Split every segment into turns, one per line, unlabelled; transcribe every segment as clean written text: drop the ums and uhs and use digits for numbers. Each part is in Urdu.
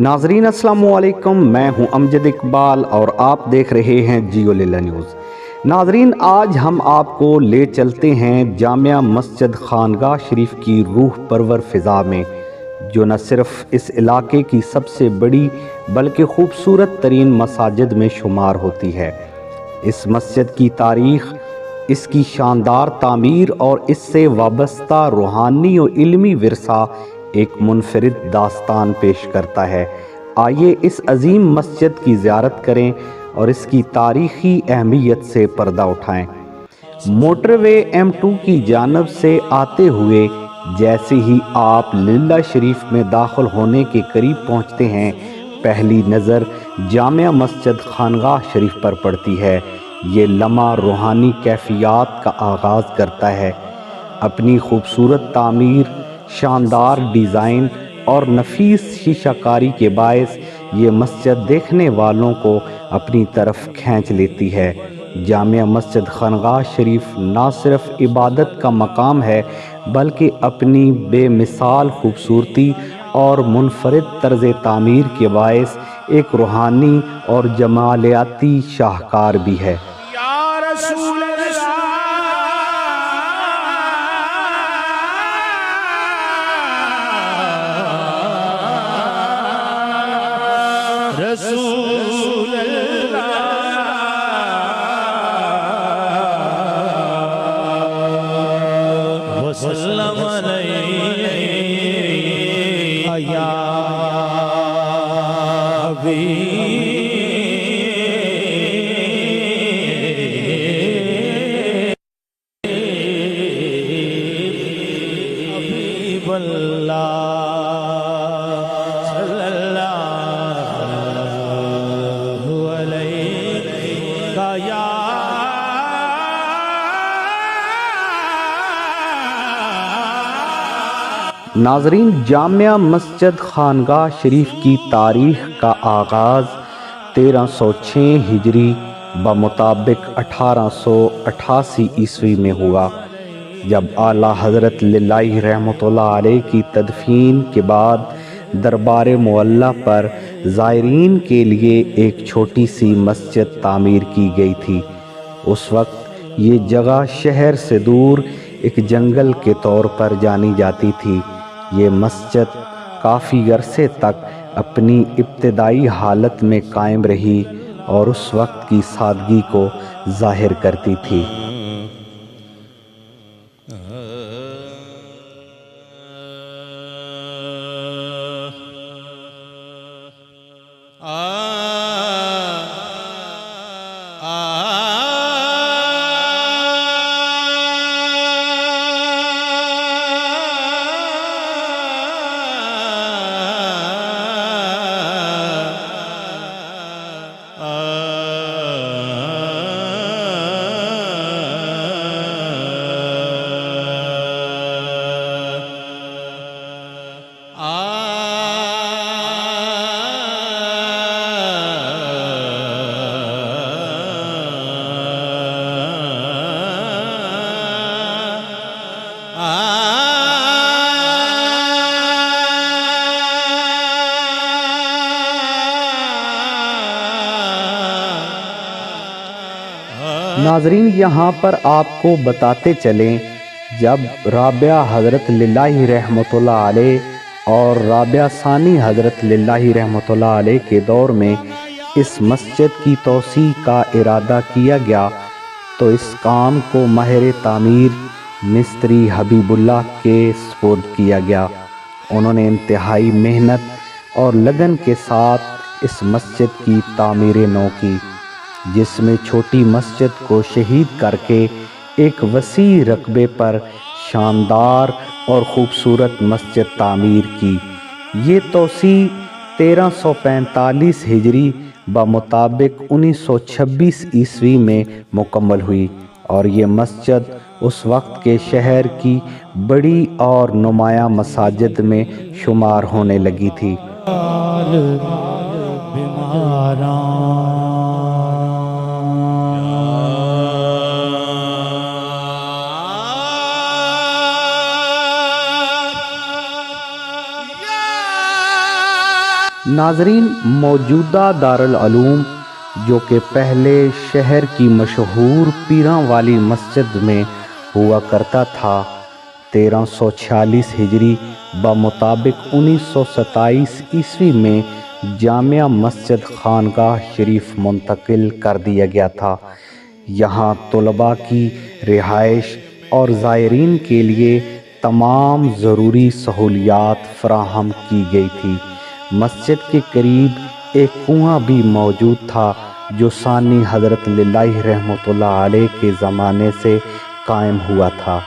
ناظرین السلام علیکم، میں ہوں امجد اقبال اور آپ دیکھ رہے ہیں جیو لیلا نیوز۔ ناظرین، آج ہم آپ کو لے چلتے ہیں جامع مسجد خانگاہ شریف کی روح پرور فضا میں، جو نہ صرف اس علاقے کی سب سے بڑی بلکہ خوبصورت ترین مساجد میں شمار ہوتی ہے۔ اس مسجد کی تاریخ، اس کی شاندار تعمیر اور اس سے وابستہ روحانی و علمی ورثہ ایک منفرد داستان پیش کرتا ہے۔ آئیے اس عظیم مسجد کی زیارت کریں اور اس کی تاریخی اہمیت سے پردہ اٹھائیں۔ موٹر وے M2 کی جانب سے آتے ہوئے جیسے ہی آپ لیلا شریف میں داخل ہونے کے قریب پہنچتے ہیں، پہلی نظر جامع مسجد خانگاہ شریف پر پڑتی ہے۔ یہ لمحہ روحانی کیفیات کا آغاز کرتا ہے۔ اپنی خوبصورت تعمیر، شاندار ڈیزائن اور نفیس شیشہ کاری کے باعث یہ مسجد دیکھنے والوں کو اپنی طرف کھینچ لیتی ہے۔ جامع مسجد خانگاہ شریف نہ صرف عبادت کا مقام ہے بلکہ اپنی بے مثال خوبصورتی اور منفرد طرز تعمیر کے باعث ایک روحانی اور جمالیاتی شاہکار بھی ہے۔
یا رسول اللہ، رسول اللہ وسلم علیہ یا حبیب اللہ صلی اللہ علیہ یا
ناظرین، جامع مسجد خانگاہ شریف کی تاریخ کا آغاز 1306 ہجری بمطابق 1888 عیسوی میں ہوا، جب اعلیٰ حضرت للہ رحمۃ اللہ علیہ کی تدفین کے بعد دربار معلیٰ پر زائرین کے لیے ایک چھوٹی سی مسجد تعمیر کی گئی تھی۔ اس وقت یہ جگہ شہر سے دور ایک جنگل کے طور پر جانی جاتی تھی۔ یہ مسجد کافی عرصے تک اپنی ابتدائی حالت میں قائم رہی اور اس وقت کی سادگی کو ظاہر کرتی تھی۔ ناظرین، یہاں پر آپ کو بتاتے چلیں، جب رابعہ حضرت للہ رحمۃ اللہ علیہ اور رابعہ ثانی حضرت للہ رحمۃ اللہ علیہ کے دور میں اس مسجد کی توسیع کا ارادہ کیا گیا تو اس کام کو ماہر تعمیر مستری حبیب اللہ کے سپرد کیا گیا۔ انہوں نے انتہائی محنت اور لگن کے ساتھ اس مسجد کی تعمیر نو کی، جس میں چھوٹی مسجد کو شہید کر کے ایک وسیع رقبے پر شاندار اور خوبصورت مسجد تعمیر کی۔ یہ توسیع 1345 ہجری بمطابق 1926 عیسوی میں مکمل ہوئی اور یہ مسجد اس وقت کے شہر کی بڑی اور نمایاں مساجد میں شمار ہونے لگی تھی۔ ناظرین، موجودہ دارالعلوم جو کہ پہلے شہر کی مشہور پیراں والی مسجد میں ہوا کرتا تھا، 1346 ہجری بمطابق 1927 عیسوی میں جامع مسجد خانقاہ شریف منتقل کر دیا گیا تھا۔ یہاں طلباء کی رہائش اور زائرین کے لیے تمام ضروری سہولیات فراہم کی گئی تھی۔ مسجد کے قریب ایک کنواں بھی موجود تھا جو ثانی حضرت للہ رحمۃ اللہ علیہ کے زمانے سے قائم ہوا تھا۔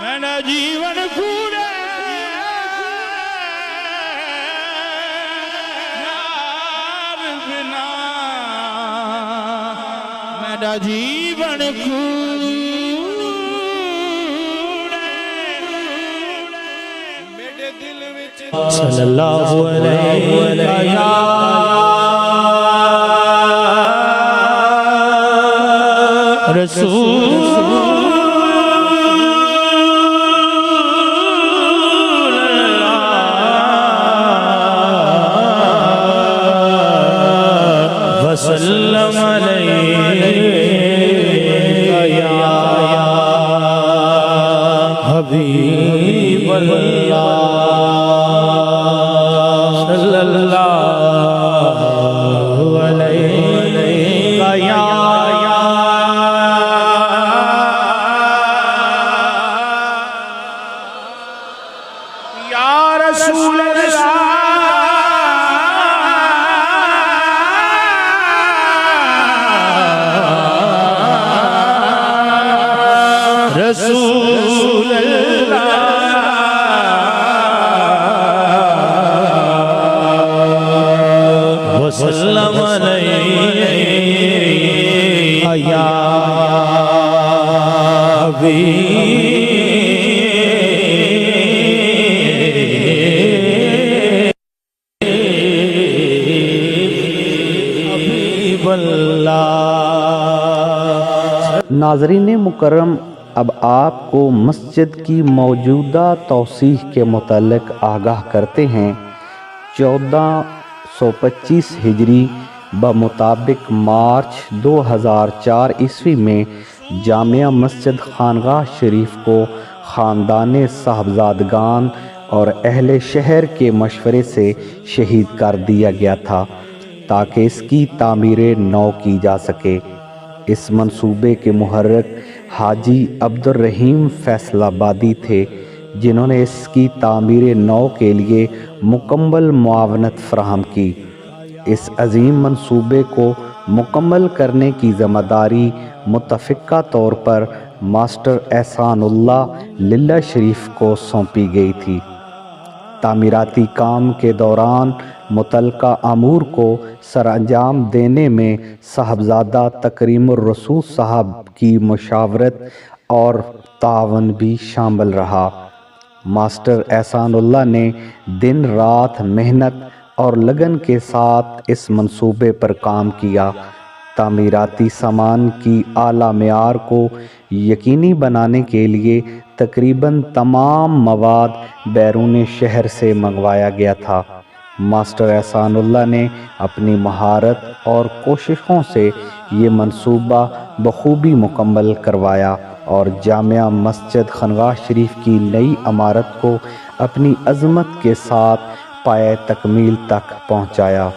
میرا جیون پورا یار بنا، میرا جیون صلی اللہ علیہ رسول وسلم علیہ یا حبیب اللہ صلی اللہ علیہ یا رسول اللہ رسول اللہ وسلم علیہ یا حبیب اللہ۔
ناظرین مکرم، اب آپ کو مسجد کی موجودہ توسیع کے متعلق آگاہ کرتے ہیں۔ 1425 ہجری بمطابق مارچ 2004 عیسوی میں جامع مسجد خانقاہ شریف کو خاندان صاحبزادگان اور اہل شہر کے مشورے سے شہید کر دیا گیا تھا تاکہ اس کی تعمیر نو کی جا سکے۔ اس منصوبے کے محرک حاجی عبد الرحیم فیصل آبادی تھے، جنہوں نے اس کی تعمیر نو کے لیے مکمل معاونت فراہم کی۔ اس عظیم منصوبے کو مکمل کرنے کی ذمہ داری متفقہ طور پر ماسٹر احسان اللہ للہ شریف کو سونپی گئی تھی۔ تعمیراتی کام کے دوران متعلقہ امور کو سر انجام دینے میں صاحبزادہ تکریم الرسول صاحب کی مشاورت اور تعاون بھی شامل رہا۔ ماسٹر احسان اللہ نے دن رات محنت اور لگن کے ساتھ اس منصوبے پر کام کیا۔ تعمیراتی سامان کی اعلیٰ معیار کو یقینی بنانے کے لیے تقریباً تمام مواد بیرون شہر سے منگوایا گیا تھا۔ ماسٹر احسان اللہ نے اپنی مہارت اور کوششوں سے یہ منصوبہ بخوبی مکمل کروایا اور جامع مسجد خانقاہ شریف کی نئی عمارت کو اپنی عظمت کے ساتھ پائے تکمیل تک پہنچایا۔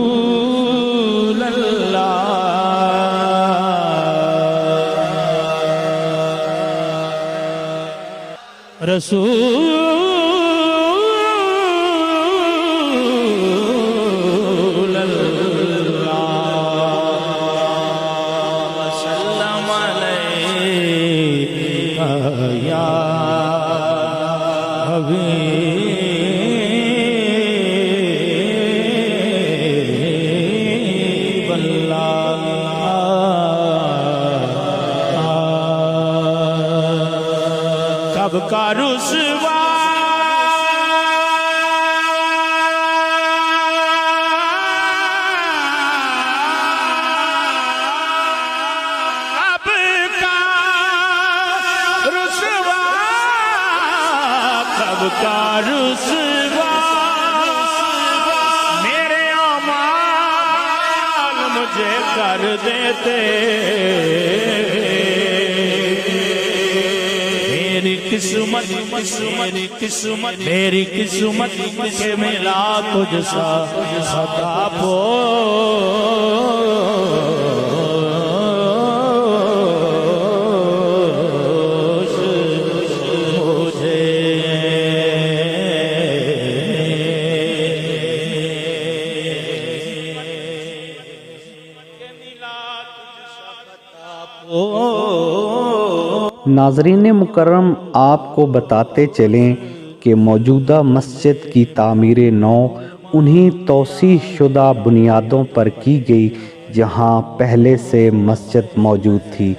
رسول اللہ رسول اللہ وسلم علیہ یا حبیب اللہ۔ کب کا رسوا اب کب کا رسوا میرے اعمال مجھے کر دیتے میری قسمت کے ملا تجھ سا خطا پوش مجھے
ناظرین مکرم، آپ کو بتاتے چلیں کہ موجودہ مسجد کی تعمیر نو انہی توسیع شدہ بنیادوں پر کی گئی جہاں پہلے سے مسجد موجود تھی،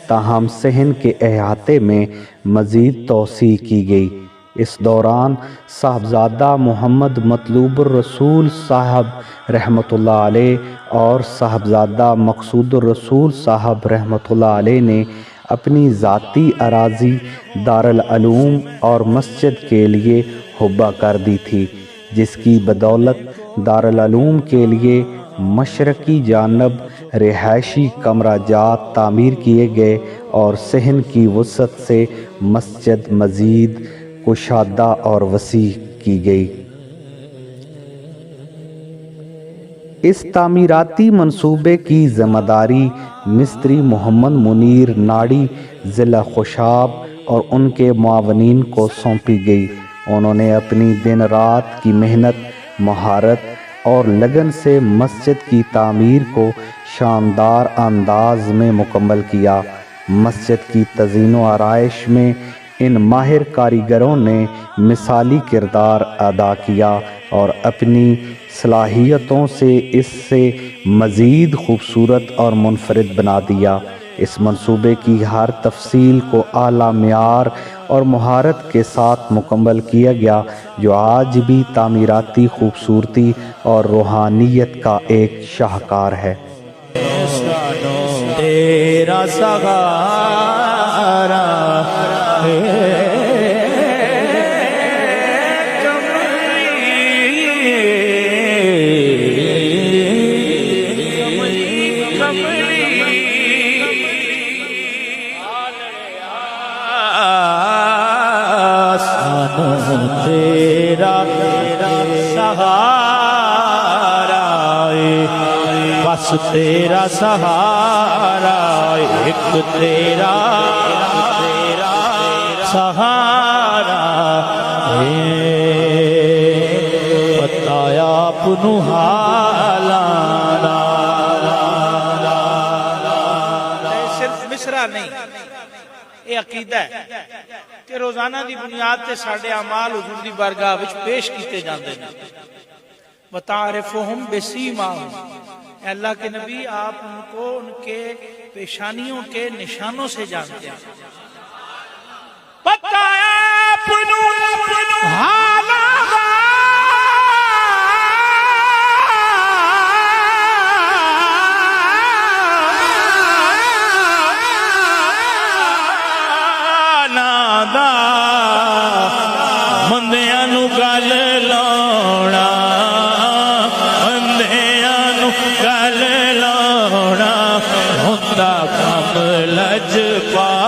تاہم صحن کے احاطے میں مزید توسیع کی گئی۔ اس دوران صاحبزادہ محمد مطلوب الرسول صاحب رحمۃ اللہ علیہ اور صاحبزادہ مقصود الرسول صاحب رحمۃ اللہ علیہ نے اپنی ذاتی اراضی دارالعلوم اور مسجد کے لیے حبہ کر دی تھی، جس کی بدولت دارالعلوم کے لیے مشرقی جانب رہائشی کمرہ جات تعمیر کیے گئے اور صحن کی وسعت سے مسجد مزید کشادہ اور وسیع کی گئی۔ اس تعمیراتی منصوبے کی ذمہ داری مستری محمد منیر ناڑی ضلع خوشاب اور ان کے معاونین کو سونپی گئی۔ انہوں نے اپنی دن رات کی محنت، مہارت اور لگن سے مسجد کی تعمیر کو شاندار انداز میں مکمل کیا۔ مسجد کی تزئین و آرائش میں ان ماہر کاریگروں نے مثالی کردار ادا کیا اور اپنی صلاحیتوں سے اس سے مزید خوبصورت اور منفرد بنا دیا۔ اس منصوبے کی ہر تفصیل کو اعلیٰ معیار اور مہارت کے ساتھ مکمل کیا گیا، جو آج بھی تعمیراتی خوبصورتی اور روحانیت کا ایک شاہکار ہے۔
تیرا سہارا تیرا سہارا بس تیرا سہارا ایک تیرا سہارا بتایا اپنو حالانا۔
صرف مصرع نہیں، یہ عقیدہ ہے کہ روزانہ دی بنیاد تے ساڈے اعمال حضور دی بارگاہ وچ پیش کیتے جاندے ہیں۔ وَتَعْرِفُهُمْ بِسِیمَاهُمْ، اے اللہ کے نبی آپ ان کو ان کے پیشانیوں کے نشانوں سے جانتے ہیں۔ بتایا اپنو حالانا دا بندیاں نو گل لاؤنا، بندیاں نو گل لاؤنا ہوندا کم لجپال